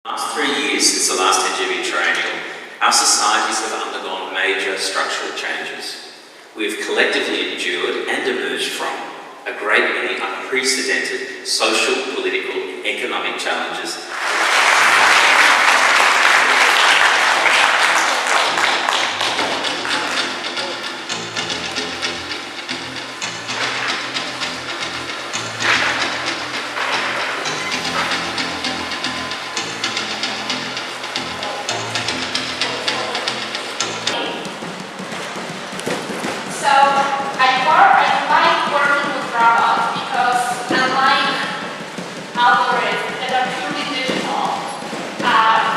Last 3 years since the last NGV Triennial, our societies have undergone major structural changes. We have collectively endured and emerged from a great many unprecedented social, political, economic challenges. I like working with robots because unlike algorithms that are purely digital,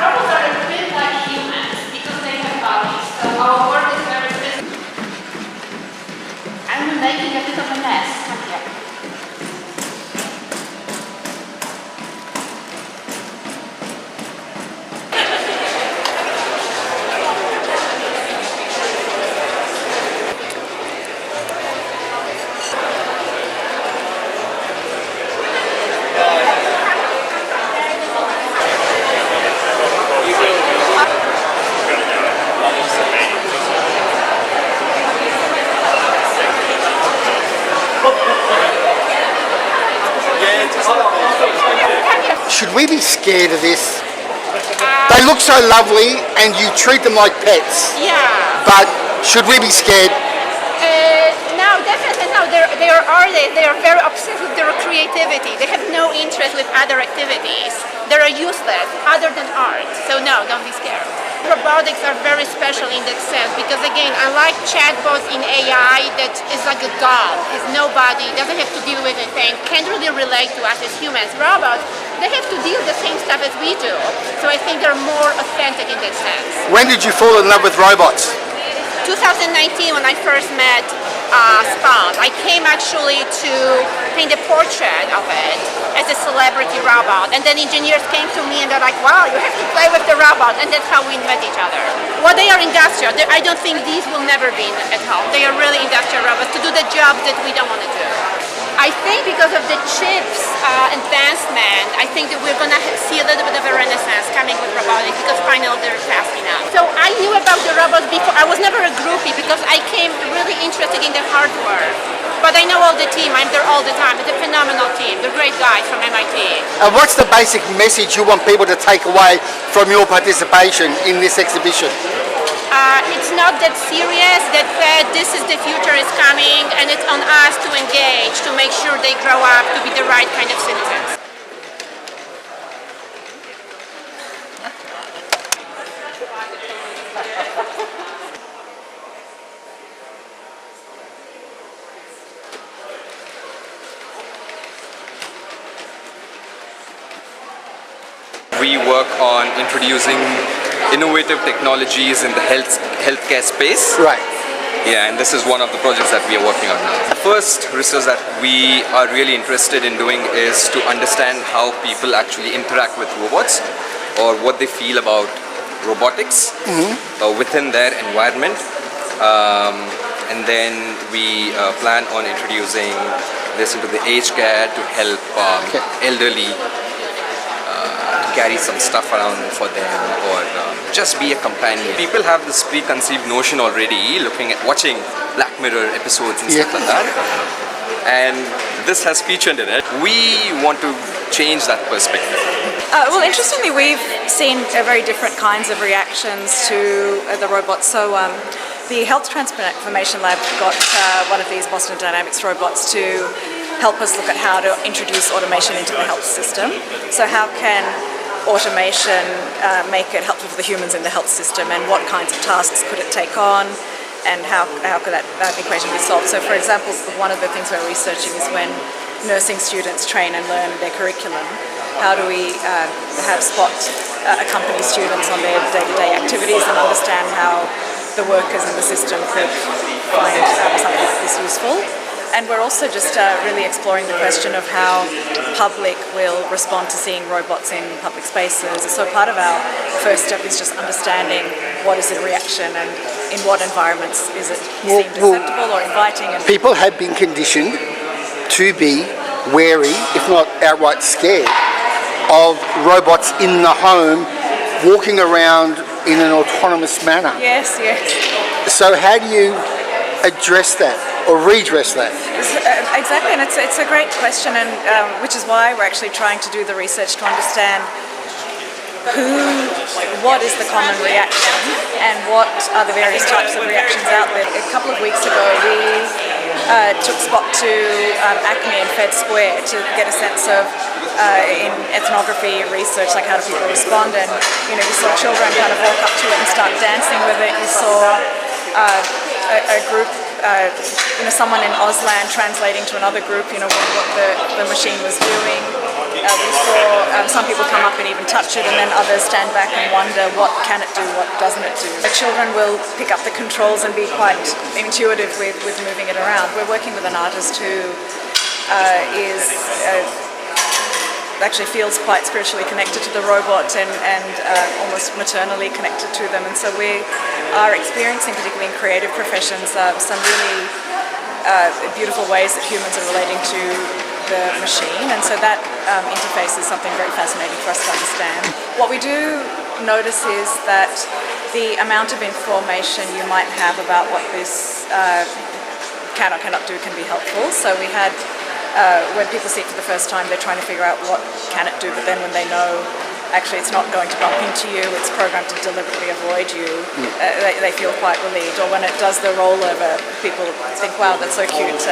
robots are a bit like humans because they have bodies. So our work is very physical. I'm making a bit of a mess. Come here. Should we be scared of this? They look so lovely and you treat them like pets. Yeah. But should we be scared? No, definitely no. They are very obsessed with their creativity. They have no interest with other activities. They are useless other than art. So no, don't be scared. Robotics are very special in that sense because again, unlike chatbots in AI that is like a doll, has no body, doesn't have to deal with anything, can't really relate to us as humans. Robots, they have to deal the same stuff as we do. So I think they're more authentic in that sense. When did you fall in love with robots? 2019 when I first met Spawn. I came actually to paint a portrait of it as a celebrity robot, and then engineers came to me and they're like, wow, you have to play with the robot, and that's how we met each other. Well, they are industrial. I don't think these will never be at home. They are really industrial robots to do the job that we don't want to do. I think because of the chips advancement, I think that we're going to see a little bit of a renaissance coming with robotics because finally they're fast enough. So I knew about the robots before. I was never a groupie because I came really interested in the hardware. But I know all the team. I'm there all the time. It's a phenomenal team. They're great guys from MIT. And what's the basic message you want people to take away from your participation in this exhibition? It's not that serious, that this is the future is coming and it's on us to engage, to make sure they grow up to be the right kind of citizens. We work on introducing innovative technologies in the healthcare space. Right. Yeah, and this is one of the projects that we are working on now. The first research that we are really interested in doing is to understand how people actually interact with robots or what they feel about robotics within their environment. And then we plan on introducing this into the aged care to help elderly carry some stuff around for them or just be a companion. People have this preconceived notion already watching Black Mirror episodes and stuff like that, and this has featured in it. We want to change that perspective. Well, interestingly, we've seen very different kinds of reactions to the robots. So the Health Transformation Lab got one of these Boston Dynamics robots to help us look at how to introduce automation into the health system. So how can automation make it helpful for the humans in the health system, and what kinds of tasks could it take on, and how could that equation be solved? So for example, one of the things we're researching is when nursing students train and learn their curriculum, how do we accompany students on their day-to-day activities and understand how the workers in the system could find something like this useful. And we're also just really exploring the question of how the public will respond to seeing robots in public spaces. So part of our first step is just understanding what is the reaction and in what environments is it seemed acceptable or inviting. And people have been conditioned to be wary, if not outright scared, of robots in the home walking around in an autonomous manner. Yes, yes. So how do you address that or redress that? Exactly, and it's a great question, and which is why we're actually trying to do the research to understand what is the common reaction and what are the various types of reactions out there. A couple of weeks ago we took Spot to Acme and Fed Square to get a sense of in ethnography research, like how do people respond, and you saw children kind of walk up to it and start dancing with it. You saw a group, someone in Auslan translating to another group, what the machine was doing. We saw some people come up and even touch it, and then others stand back and wonder what can it do, what doesn't it do. The children will pick up the controls and be quite intuitive with moving it around. We're working with an artist who actually feels quite spiritually connected to the robot and almost maternally connected to them, and so we are experiencing, particularly in creative professions, some really beautiful ways that humans are relating to the machine, and so that interface is something very fascinating for us to understand. What we do notice is that the amount of information you might have about what this can or cannot do can be helpful. So we had, when people see it for the first time, they're trying to figure out what can it do, but then when they know actually it's not going to bump into you, it's programmed to deliberately avoid you, they feel quite relieved. Or when it does the rollover, people think, wow, that's so cute.